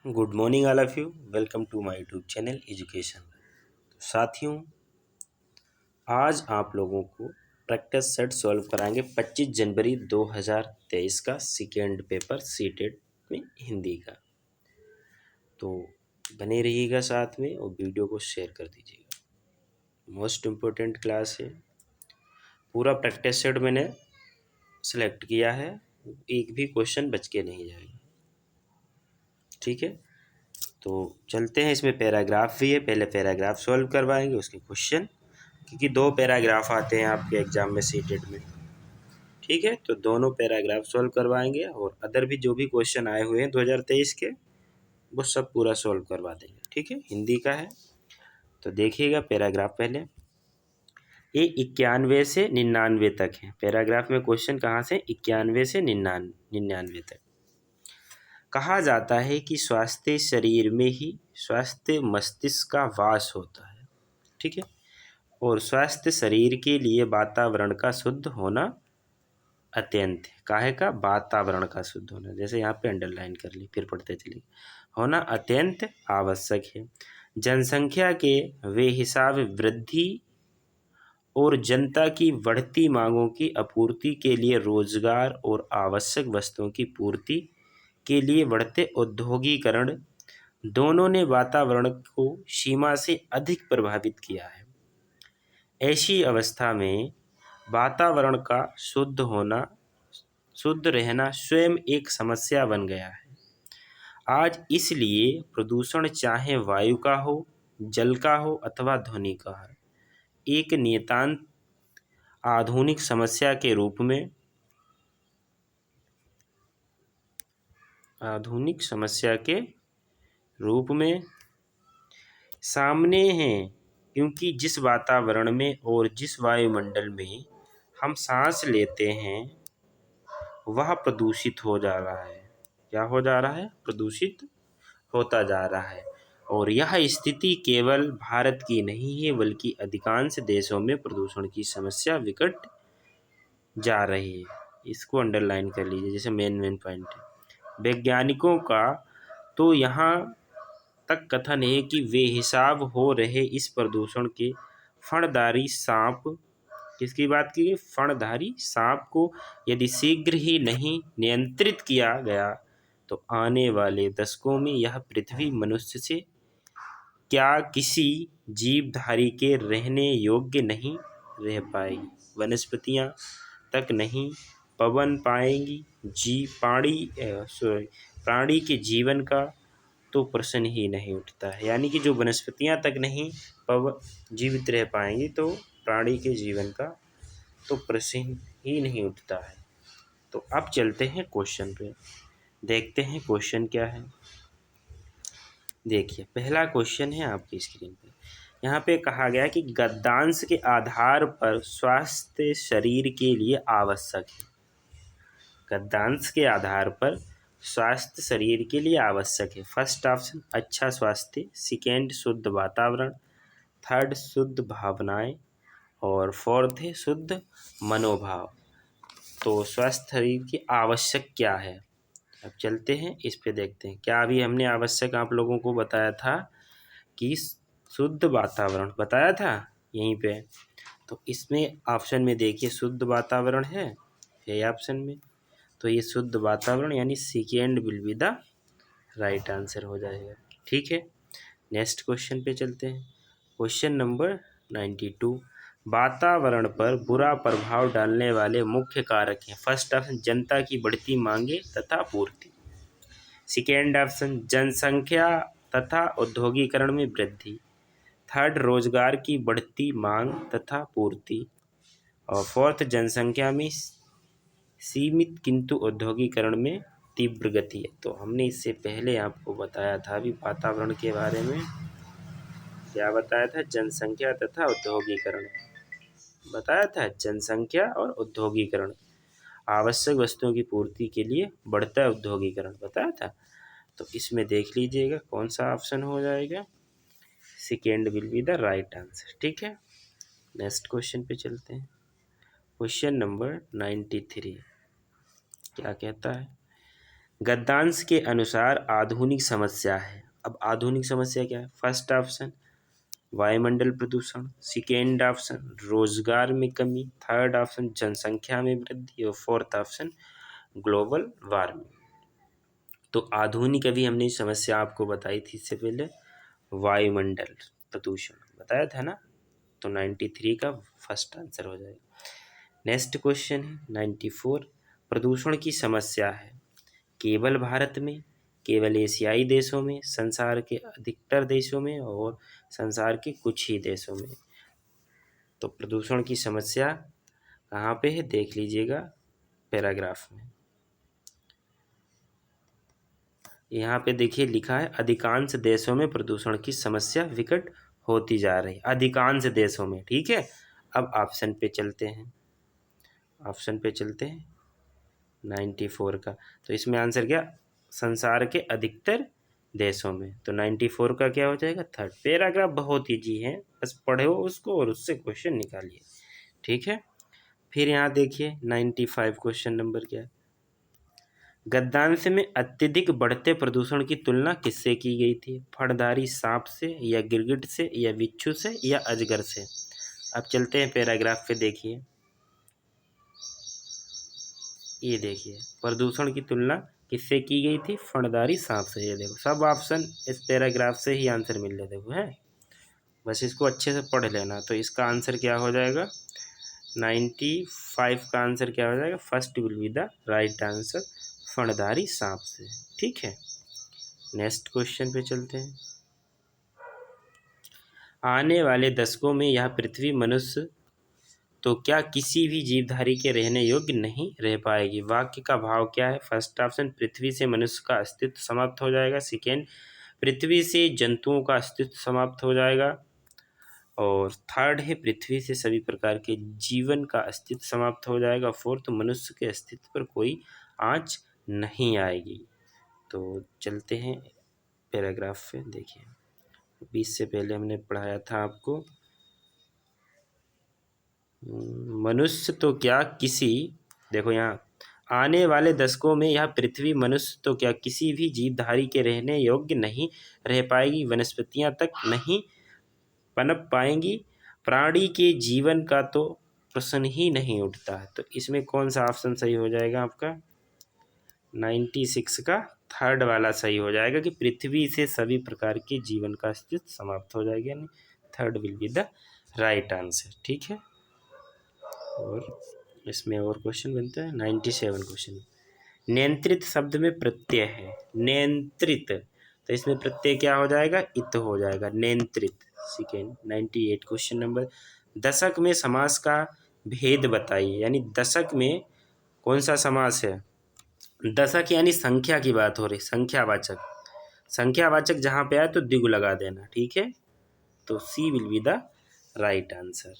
Good morning all of you. Welcome to my YouTube channel education. साथियों, आज आप लोगों को प्रैक्टिस सेट सॉल्व कराएंगे 25 जनवरी 2023 का सेकेंड पेपर सीटेड में हिंदी का। तो बने रहिएगा साथ में और वीडियो को शेयर कर दीजिएगा। मोस्ट इम्पोर्टेंट क्लास है। पूरा प्रैक्टिस सेट मैंने सेलेक्ट किया है, एक भी क्वेश्चन बच के नहीं जाएगा। ठीक है, तो चलते हैं। इसमें पैराग्राफ भी है, पहले पैराग्राफ सॉल्व करवाएंगे उसके क्वेश्चन, क्योंकि 2 पैराग्राफ आते हैं आपके एग्जाम में सीटेड में। ठीक है, तो दोनों पैराग्राफ सॉल्व करवाएंगे और अदर भी जो भी क्वेश्चन आए हुए हैं 2023 के वो सब पूरा सॉल्व करवा देंगे। ठीक है, हिंदी का है तो देखिएगा पैराग्राफ पहले। ये 91 से 99 तक है। पैराग्राफ में क्वेश्चन कहाँ से? 91 से 99 तक। कहा जाता है कि स्वास्थ्य शरीर में ही स्वास्थ्य मस्तिष्क का वास होता है। ठीक है, और स्वस्थ शरीर के लिए वातावरण का शुद्ध होना अत्यंत है। काहे का? वातावरण का शुद्ध होना। जैसे यहाँ पे अंडरलाइन कर ली, फिर पढ़ते चलिए। होना अत्यंत आवश्यक है। जनसंख्या के वे हिसाब वृद्धि और जनता की बढ़ती मांगों की आपूर्ति के लिए रोजगार और आवश्यक वस्तुओं की पूर्ति के लिए बढ़ते औद्योगिकरण दोनों ने वातावरण को सीमा से अधिक प्रभावित किया है। ऐसी अवस्था में वातावरण का शुद्ध रहना स्वयं एक समस्या बन गया है। आज इसलिए प्रदूषण चाहे वायु का हो, जल का हो अथवा ध्वनि का हो, एक नितांत आधुनिक समस्या के रूप में सामने है, क्योंकि जिस वातावरण में और जिस वायुमंडल में हम सांस लेते हैं वह प्रदूषित हो जा रहा है। क्या हो जा रहा है? प्रदूषित होता जा रहा है। और यह स्थिति केवल भारत की नहीं है, बल्कि अधिकांश देशों में प्रदूषण की समस्या विकट जा रही है। इसको अंडरलाइन कर लीजिए, जैसे मेन पॉइंट है। वैज्ञानिकों का तो यहाँ तक कथन है कि वे हिसाब हो रहे इस प्रदूषण के फणधारी सांप, किसकी बात की? फणधारी सांप को यदि शीघ्र ही नहीं नियंत्रित किया गया तो आने वाले दशकों में यह पृथ्वी मनुष्य से क्या किसी जीवधारी के रहने योग्य नहीं रह पाएगी। वनस्पतियां तक नहीं पवन पाएंगी। प्राणी के जीवन का तो प्रश्न ही नहीं उठता है। यानी कि जो वनस्पतियां तक नहीं जीवित रह पाएंगी तो प्राणी के जीवन का तो प्रश्न ही नहीं उठता है। तो अब चलते हैं क्वेश्चन पे, देखते हैं क्वेश्चन क्या है। देखिए, पहला क्वेश्चन है आपकी स्क्रीन पे। यहाँ पे कहा गया कि गद्यांश के आधार पर स्वास्थ्य शरीर के लिए आवश्यक है। गद्यांश के आधार पर स्वास्थ्य शरीर के लिए आवश्यक है। फर्स्ट ऑप्शन अच्छा स्वास्थ्य, सेकेंड शुद्ध वातावरण, थर्ड शुद्ध भावनाएं और फोर्थ है शुद्ध मनोभाव। तो स्वस्थ शरीर की आवश्यक क्या है? अब चलते हैं इस पे, देखते हैं। क्या अभी हमने आवश्यक आप लोगों को बताया था कि शुद्ध वातावरण बताया था यहीं पे। तो इसमें ऑप्शन में देखिए शुद्ध वातावरण है ये ऑप्शन में, तो ये शुद्ध वातावरण यानी second will be the right answer हो जाएगा। ठीक है, नेक्स्ट क्वेश्चन पे चलते हैं। Question number 92। वातावरण पर बुरा प्रभाव डालने वाले मुख्य कारक हैं। फर्स्ट ऑप्शन जनता की बढ़ती मांगे तथा पूर्ति, सेकेंड ऑप्शन जनसंख्या तथा औद्योगिकरण में वृद्धि, थर्ड रोजगार की बढ़ती मांग तथा पूर्ति, और फोर्थ जनसंख्या में सीमित किंतु औद्योगिकरण में तीव्र गति है। तो हमने इससे पहले आपको बताया था अभी वातावरण के बारे में, क्या बताया था? जनसंख्या तथा औद्योगिकरण बताया था। जनसंख्या और औद्योगिकरण, आवश्यक वस्तुओं की पूर्ति के लिए बढ़ता औद्योगिकरण बताया था। तो इसमें देख लीजिएगा कौन सा ऑप्शन हो जाएगा। Second will be the right answer. ठीक है, नेक्स्ट क्वेश्चन पे चलते हैं। क्वेश्चन नंबर 93 क्या कहता है? गद्यांश के अनुसार आधुनिक समस्या है। अब आधुनिक समस्या क्या है? फर्स्ट ऑप्शन वायुमंडल प्रदूषण, सेकेंड ऑप्शन रोजगार में कमी, थर्ड ऑप्शन जनसंख्या में वृद्धि और फोर्थ ऑप्शन ग्लोबल वार्मिंग। तो आधुनिक अभी हमने समस्या आपको बताई थी इससे पहले, वायुमंडल प्रदूषण बताया था ना, तो 93 का फर्स्ट आंसर हो जाएगा। नेक्स्ट क्वेश्चन है 94, प्रदूषण की समस्या है केवल भारत में, केवल एशियाई देशों में, संसार के अधिकतर देशों में और संसार के कुछ ही देशों में। तो प्रदूषण की समस्या कहाँ पे है देख लीजिएगा पैराग्राफ में। यहाँ पे देखिए लिखा है अधिकांश देशों में प्रदूषण की समस्या विकट होती जा रही, अधिकांश देशों में। ठीक है, अब ऑप्शन पे चलते हैं, ऑप्शन पे चलते हैं 94 का। तो इसमें आंसर क्या, संसार के अधिकतर देशों में। तो 94 का क्या हो जाएगा, थर्ड। पैराग्राफ बहुत ईजी है, बस पढ़ो उसको और उससे क्वेश्चन निकालिए। ठीक है, फिर यहाँ देखिए 95 क्वेश्चन नंबर क्या है, गद्यांश में अत्यधिक बढ़ते प्रदूषण की तुलना किससे की गई थी? फड़धारी सांप से या गिरगिट से या बिच्छू से या अजगर से? अब चलते हैं पैराग्राफ पे, देखिए ये देखिए प्रदूषण की तुलना किससे की गई थी? फड़धारी सांप से। ये देखो सब ऑप्शन इस पैराग्राफ से ही आंसर मिल रहे, देखो है, बस इसको अच्छे से पढ़ लेना। तो इसका आंसर क्या हो जाएगा 95 का आंसर क्या हो जाएगा, first will be the right answer, फणधारी सांप से। ठीक है, नेक्स्ट क्वेश्चन पे चलते हैं। आने वाले दशकों में यह पृथ्वी मनुष्य तो क्या किसी भी जीवधारी के रहने योग्य नहीं रह पाएगी? वाक्य का भाव क्या है? फर्स्ट ऑप्शन पृथ्वी से मनुष्य का अस्तित्व समाप्त हो जाएगा, सेकेंड पृथ्वी से जंतुओं का अस्तित्व समाप्त हो जाएगा, और थर्ड है पृथ्वी से सभी प्रकार के जीवन का अस्तित्व समाप्त हो जाएगा, फोर्थ मनुष्य के अस्तित्व पर कोई आँच नहीं आएगी। तो चलते हैं पैराग्राफ पे, देखिए 20 से पहले हमने पढ़ाया था आपको, मनुष्य तो क्या किसी, देखो यहाँ आने वाले दशकों में यह पृथ्वी मनुष्य तो क्या किसी भी जीवधारी के रहने योग्य नहीं रह पाएगी, वनस्पतियां तक नहीं पनप पाएंगी, प्राणी के जीवन का तो प्रश्न ही नहीं उठता है। तो इसमें कौन सा ऑप्शन सही हो जाएगा आपका 96 का थर्ड वाला सही हो जाएगा कि पृथ्वी से सभी प्रकार के जीवन का अस्तित्व समाप्त हो जाएगा, यानी third will be the right answer. ठीक है, और इसमें और क्वेश्चन बनता है 97 क्वेश्चन। नियंत्रित शब्द में प्रत्यय है, नियंत्रित, तो इसमें प्रत्यय क्या हो जाएगा, इत हो जाएगा, नियंत्रित। सेकेंड 98 क्वेश्चन नंबर, दशक में समास का भेद बताइए, यानी दशक में कौन सा समास है? दशक यानी संख्या की बात हो रही, संख्यावाचक, संख्यावाचक जहाँ पे आए तो द्विगु लगा देना। ठीक है, तो C will be the right answer.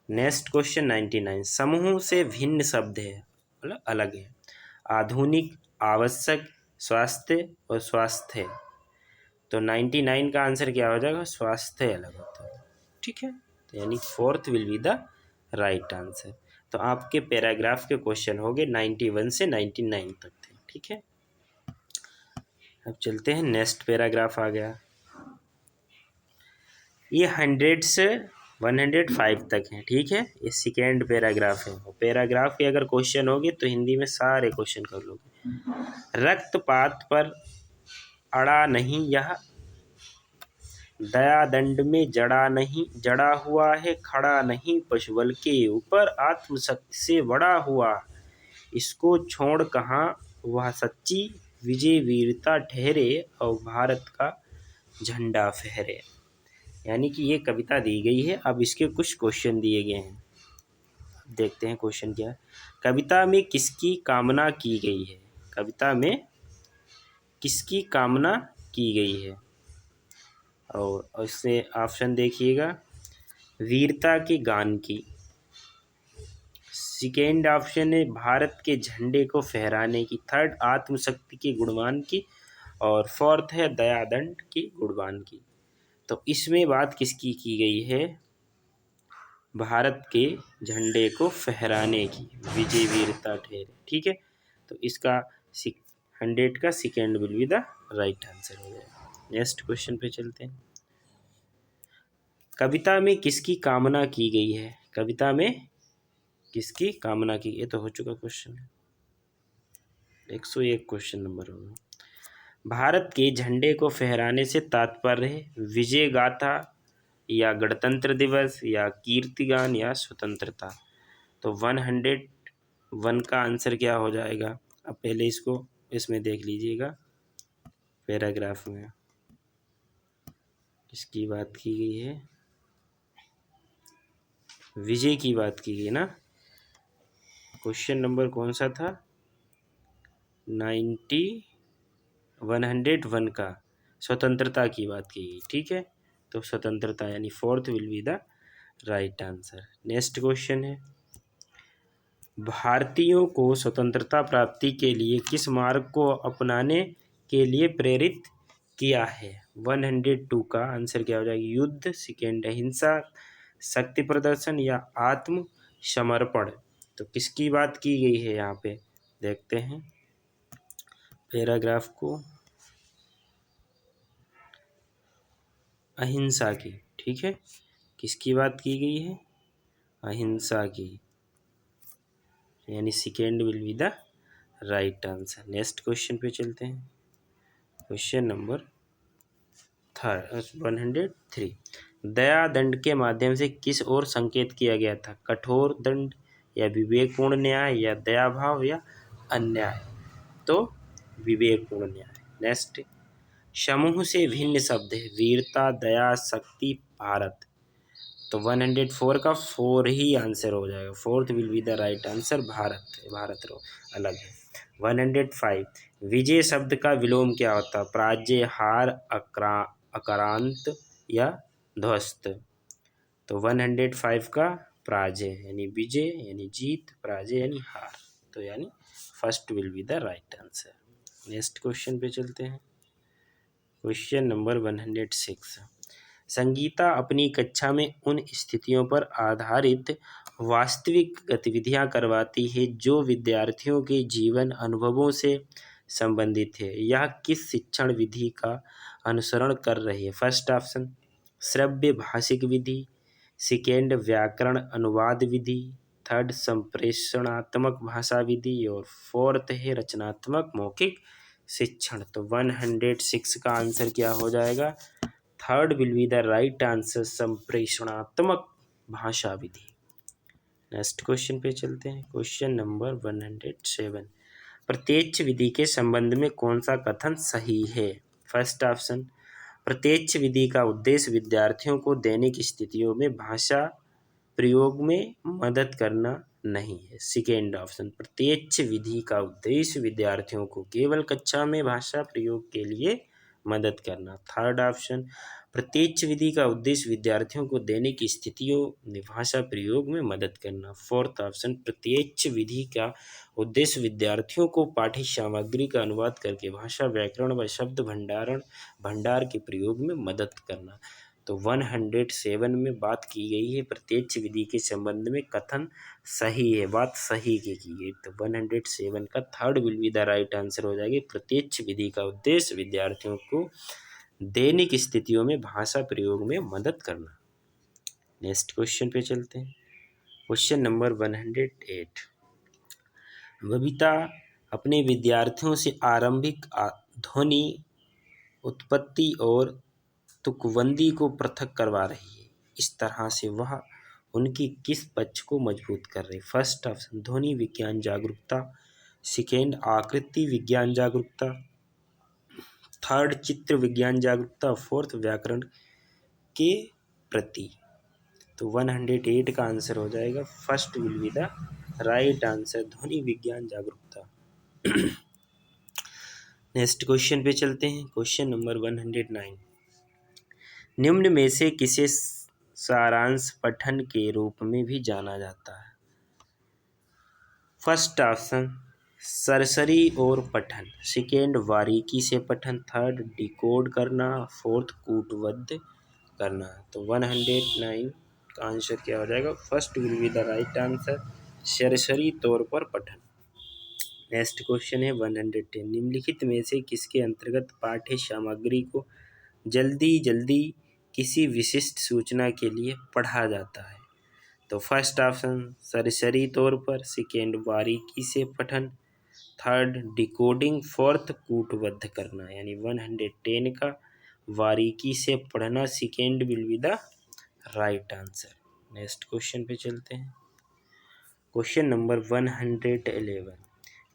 Next question 99, समूह से भिन्न शब्द है, मतलब अलग है, आधुनिक, आवश्यक, स्वास्थ्य और स्वास्थ्य। तो 99 का आंसर क्या हो जाएगा, स्वास्थ्य अलग होता है। ठीक है, तो यानी fourth will be the right answer. तो आपके पैराग्राफ के क्वेश्चन हो गए 91 से 99 तक थे। ठीक है, अब चलते हैं नेक्स्ट पैराग्राफ आ गया, ये 100 से 105 तक है। ठीक है, ये सेकेंड पैराग्राफ है, पैराग्राफ के अगर क्वेश्चन होंगे तो हिंदी में सारे क्वेश्चन कर लोगे। रक्तपात पर अड़ा नहीं यह, दया दंड में जड़ा नहीं, जड़ा हुआ है खड़ा नहीं, पशुबल के ऊपर आत्मशक्ति से बड़ा हुआ, इसको छोड़ कहाँ वह सच्ची विजय वीरता ठहरे और भारत का झंडा फहरे। यानी कि ये कविता दी गई है, अब इसके कुछ क्वेश्चन दिए गए हैं, देखते हैं क्वेश्चन क्या है। कविता में किसकी कामना की गई है? कविता में किसकी कामना की गई है? और इससे ऑप्शन देखिएगा, वीरता के गान की, सेकेंड ऑप्शन है भारत के झंडे को फहराने की, थर्ड आत्मशक्ति के गुणगान की, और फोर्थ है दयादंड की गुणगान की। तो इसमें बात किसकी की गई है? भारत के झंडे को फहराने की, विजय वीरता ठहरे। ठीक है, तो इसका 100 का second will be the right answer हो जाएगा। नेक्स्ट क्वेश्चन पे चलते हैं। कविता में किसकी कामना की गई है? कविता में किसकी कामना की? ये तो हो चुका क्वेश्चन है। 101 क्वेश्चन नंबर होगा। भारत के झंडे को फहराने से तात्पर्य है विजय गाथा या गणतंत्र दिवस या कीर्तिगान या स्वतंत्रता। तो 101 का आंसर क्या हो जाएगा? अब पहले इसको इसमें देख लीजिएगा, पैराग्राफ में किसकी बात की गई है? विजय की बात की गई ना। क्वेश्चन नंबर कौन सा था? 101 का स्वतंत्रता की बात की गई। ठीक है, तो स्वतंत्रता यानी fourth will be the right answer. Next question है, भारतीयों को स्वतंत्रता प्राप्ति के लिए किस मार्ग को अपनाने के लिए प्रेरित किया है? 102 का आंसर क्या हो जाएगा? युद्ध, सेकेंड अहिंसा, शक्ति प्रदर्शन या आत्म समर्पण। तो किसकी बात की गई है यहाँ पे? देखते हैं पैराग्राफ को। अहिंसा की। ठीक है, किसकी बात की गई है? अहिंसा की, यानी second will be the right answer. Next question पे चलते हैं। क्वेश्चन नंबर 103, दया दंड के माध्यम से किस ओर संकेत किया गया था? कठोर दंड या विवेकपूर्ण न्याय या दया भाव या अन्याय। तो विवेकपूर्ण न्याय। नेक्स्ट, समूह से भिन्न शब्द है वीरता, दया, शक्ति, भारत। तो 104 का 4 ही आंसर हो जाएगा। Fourth will be the right answer, Bharat. Bharat रो अलग है। 105, विजय शब्द का विलोम क्या होता है? पराजय, हार, आक्रांत या ध्वस्त। तो 105 का पराजय यानी विजय यानी जीत, पराजय यानी हार। तो यानी first will be the right answer. Next question पे चलते हैं। क्वेश्चन नंबर 106, संगीता अपनी कक्षा में उन स्थितियों पर आधारित वास्तविक गतिविधियां करवाती है जो विद्यार्थियों के जीवन अनुभवों से संबंधित है। यह किस शिक्षण विधि का अनुसरण कर रही है? फर्स्ट ऑप्शन श्रव्य भाषिक विधि, सेकेंड व्याकरण अनुवाद विधि, थर्ड संप्रेषणात्मक भाषा विधि और फोर्थ है रचनात्मक मौखिक शिक्षण। तो 106 का आंसर क्या हो जाएगा? Third will be the right answer, संप्रेषणात्मक भाषा विधि। नेक्स्ट क्वेश्चन पे चलते हैं। क्वेश्चन नंबर 107, प्रत्यक्ष विधि के संबंध में कौन सा कथन सही है? फर्स्ट ऑप्शन, प्रत्यक्ष विधि का उद्देश्य विद्यार्थियों को दैनिक स्थितियों में भाषा प्रयोग में मदद करना नहीं है। सेकेंड ऑप्शन, प्रत्यक्ष विधि का उद्देश्य विद्यार्थियों को केवल कक्षा में भाषा प्रयोग के लिए मदद करना। थर्ड ऑप्शन, प्रत्यक्ष विधि का उद्देश्य विद्यार्थियों को दैनिक स्थितियों में भाषा प्रयोग में मदद करना। फोर्थ ऑप्शन, प्रत्यक्ष विधि का उद्देश्य विद्यार्थियों को पाठ्य सामग्री का अनुवाद करके भाषा, व्याकरण व शब्द भंडार के प्रयोग में मदद करना। तो 107 में बात की गई है प्रत्यक्ष विधि के संबंध में कथन सही है, बात सही की गई। तो 107 का third will be the right answer हो जाएगी, प्रत्यक्ष विधि का उद्देश्य विद्यार्थियों को दैनिक स्थितियों में भाषा प्रयोग में मदद करना। नेक्स्ट क्वेश्चन पे चलते हैं। क्वेश्चन नंबर 108, बबीता अपने विद्यार्थियों से आरंभिक ध्वनि उत्पत्ति और तुकबंदी को पृथक करवा रही है। इस तरह से वह उनकी किस पक्ष को मजबूत कर रही है? फर्स्ट ऑप्शन, ध्वनि विज्ञान जागरूकता, सेकेंड आकृति विज्ञान जागरूकता, थर्ड चित्र विज्ञान जागरूकता, फोर्थ व्याकरण के प्रति। तो 108 का आंसर हो जाएगा, first will be the right answer, ध्वनि विज्ञान जागरूकता। नेक्स्ट क्वेश्चन पे चलते हैं। क्वेश्चन नंबर 109, निम्न में से किसे सारांश पठन के रूप में भी जाना जाता है? फर्स्ट ऑप्शन, सरसरी और पठन, सेकेंड बारीकी से पठन, थर्ड डिकोड करना, फोर्थ कूटबद्ध करना। तो 109 का आंसर क्या हो जाएगा? First will be the right answer, सरसरी तौर पर पठन। नेक्स्ट क्वेश्चन है 110। निम्नलिखित में से किसके अंतर्गत पाठ्य सामग्री को जल्दी जल्दी किसी विशिष्ट सूचना के लिए पढ़ा जाता है? तो फर्स्ट ऑप्शन सरसरी तौर पर, सेकेंड बारीकी से पठन, थर्ड डिकोडिंग, फोर्थ कूटबद्ध करना। यानी 110 का बारीकी से पढ़ना second will be the right answer. Next question पे चलते हैं। Question number 111।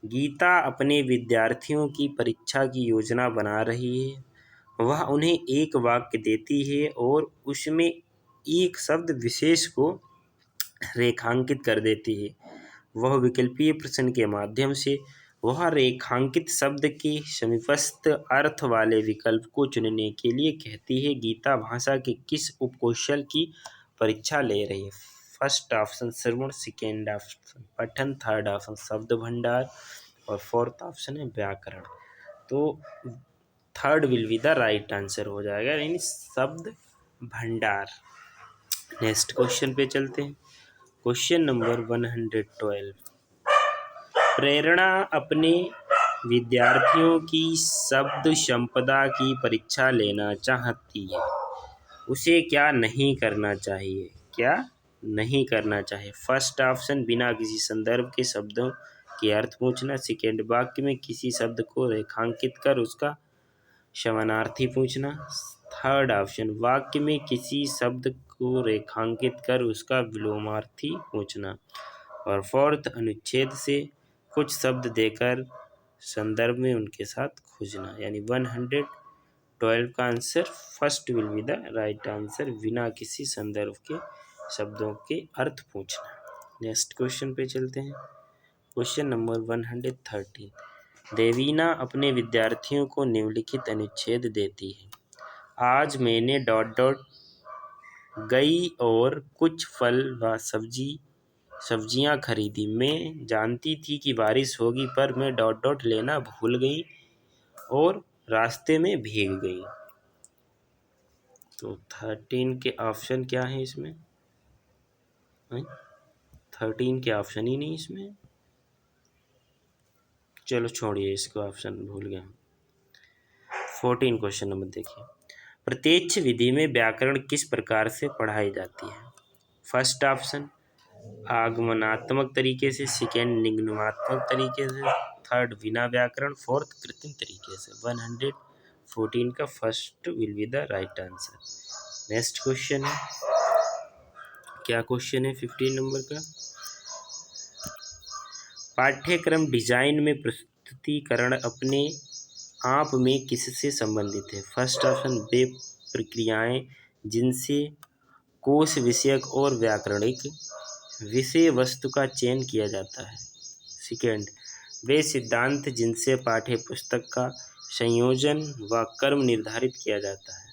गीता अपने विद्यार्थियों की परीक्षा की योजना बना रही है। वह उन्हें एक वाक्य देती है और उसमें एक शब्द विशेष को रेखांकित कर देती है। वह विकल्पीय प्रश्न के माध्यम से वह रेखांकित शब्द के समीपस्थ अर्थ वाले विकल्प को चुनने के लिए कहती है। गीता भाषा के किस उपकौशल की परीक्षा ले रही है? फर्स्ट ऑप्शन श्रवण, सेकेंड ऑप्शन पठन, थर्ड ऑप्शन शब्द भंडार और फोर्थ ऑप्शन है व्याकरण। तो third will be the right answer हो जाएगा, यानी शब्द भंडार। नेक्स्ट क्वेश्चन पे चलते हैं। Question number 112। प्रेरणा अपने विद्यार्थियों की शब्द संपदा की परीक्षा लेना चाहती है। उसे क्या नहीं करना चाहिए? क्या नहीं करना चाहिए? फर्स्ट ऑप्शन बिना किसी संदर्भ के शब्दों के अर्थ पूछना, सेकेंड वाक्य में किसी शब्द को रेखांकित कर उसका समानार्थी पूछना, थर्ड ऑप्शन वाक्य में किसी शब्द को रेखांकित कर उसका विलोमार्थी पूछना, और फोर्थ अनुच्छेद से कुछ शब्द देकर संदर्भ में उनके साथ खोजना। यानी 112 का answer first will be the right answer, बिना किसी संदर्भ के शब्दों के अर्थ पूछना। नेक्स्ट क्वेश्चन पे चलते हैं। Question number 113। देवीना अपने विद्यार्थियों को निम्नलिखित अनुच्छेद देती है। आज मैंने डॉट डॉट गई और कुछ फल व सब्जियां खरीदी। मैं जानती थी कि बारिश होगी पर मैं डॉट डॉट लेना भूल गई और रास्ते में भीग गई। तो 13 के ऑप्शन क्या है इसमें? 13 के ऑप्शन ही नहीं इसमें। चलो छोड़िए इसको, ऑप्शन भूल गया। 14 क्वेश्चन नंबर देखिए। प्रत्यक्ष विधि में व्याकरण किस प्रकार से पढ़ाई जाती है? फर्स्ट ऑप्शन आगमनात्मक तरीके से, सेकेंड निगमनात्मक तरीके से, थर्ड बिना व्याकरण, फोर्थ कृत्रिम तरीके से। 114 का first will be the right answer. Next question है, क्या क्वेश्चन है 15 नंबर का? पाठ्यक्रम डिजाइन में प्रस्तुतिकरण अपने आप में किससे संबंधित है? फर्स्ट ऑप्शन वे प्रक्रियाएं जिनसे कोश विषयक और व्याकरणिक विषय वस्तु का चयन किया जाता है। सेकेंड, वे सिद्धांत जिनसे पाठ्य पुस्तक का संयोजन व क्रम निर्धारित किया जाता है।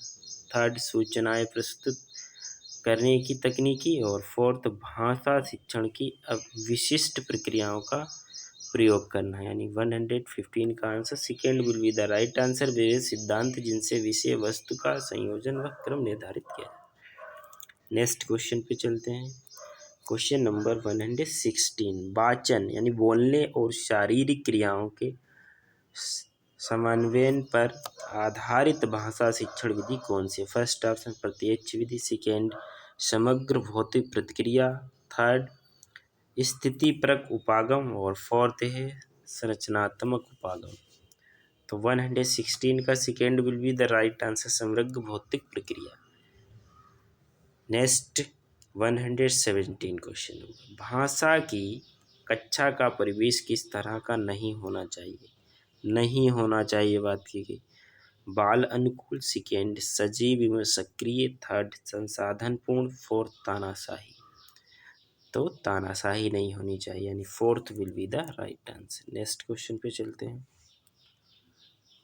थर्ड, सूचनाएं प्रस्तुत करने की तकनीकी, और फोर्थ भाषा शिक्षण की विशिष्ट प्रक्रियाओं का प्रयोग करना। यानी 115 का answer second will be the right answer, वे सिद्धांत जिनसे विषय वस्तु का संयोजन व क्रम निर्धारित किया जाता है। नेक्स्ट क्वेश्चन पे चलते हैं। Question number 116। वाचन यानी बोलने और शारीरिक क्रियाओं के समन्वय पर आधारित भाषा शिक्षण विधि कौन सी? फर्स्ट ऑप्शन प्रत्यक्ष विधि, सेकेंड समग्र भौतिक प्रतिक्रिया, थर्ड स्थितिपरक उपागम, और फोर्थ है संरचनात्मक उपागम। तो 116 का second will be the right answer, समग्र भौतिक प्रक्रिया। Next 117 question. भाषा की कक्षा का परिवेश किस तरह का नहीं होना चाहिए? नहीं होना चाहिए बात की गई। बाल अनुकूल, सेकेंड सजीव एवं सक्रिय, थर्ड संसाधनपूर्ण, फोर्थ तानाशाही। तो तानाशाही नहीं होनी चाहिए, यानी fourth will be the right answer. Next question पे चलते हैं।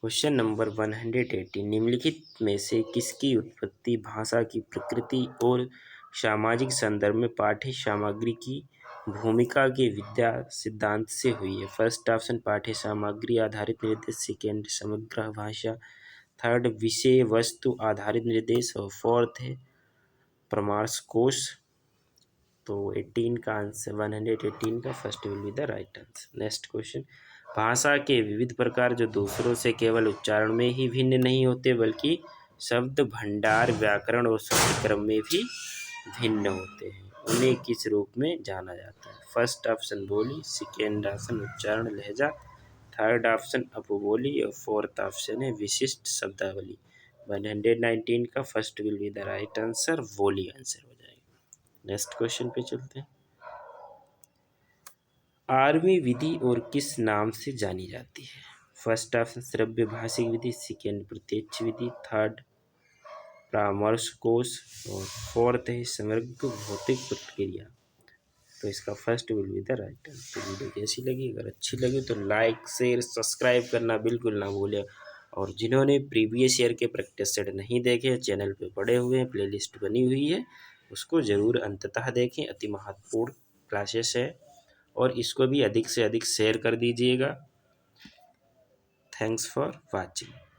Question number 118। निम्नलिखित में से किसकी उत्पत्ति भाषा की प्रकृति और सामाजिक संदर्भ में पाठ्य सामग्री की भूमिका के विद्या सिद्धांत से हुई है? फर्स्ट ऑप्शन पाठ्य सामग्री आधारित निर्देश, सेकेंड समग्र भाषा, थर्ड विषय वस्तु आधारित निर्देश, और फोर्थ है परामर्श कोश। तो 18 का आंसर 118 का first will be the right answer. Next question भाषा के विविध प्रकार जो दूसरों से केवल उच्चारण में ही भिन्न नहीं होते बल्कि शब्द भंडार, व्याकरण और शब्द क्रम में भी भिन्न होते हैं, उन्हें किस रूप में जाना जाता है? फर्स्ट ऑप्शन बोली, सेकेंड ऑप्शन उच्चारण लहजा, थर्ड ऑप्शन अपबोली और फोर्थ ऑप्शन है विशिष्ट शब्दावली। 119 का first will be the right answer, बोली आंसर हो जाएगा। नेक्स्ट क्वेश्चन पे चलते हैं। आर्मी विधि और किस नाम से जानी जाती है? फर्स्ट ऑप्शन श्रव्य भाषिक विधि, सेकेंड प्रत्यक्ष विधि, थर्ड परामर्श कोश और फोर्थ है समग्र भौतिक प्रक्रिया। तो इसका first will be the right answer. तो वीडियो कैसी लगी? अगर अच्छी लगी तो लाइक शेयर सब्सक्राइब करना बिल्कुल ना भूलें। और जिन्होंने प्रीवियस ईयर के प्रैक्टिस सेट नहीं देखे, चैनल पे पड़े हुए हैं, प्लेलिस्ट बनी हुई है, उसको ज़रूर अंततः देखें। अति महत्वपूर्ण क्लासेस है और इसको भी अधिक से अधिक शेयर कर दीजिएगा। Thanks for watching.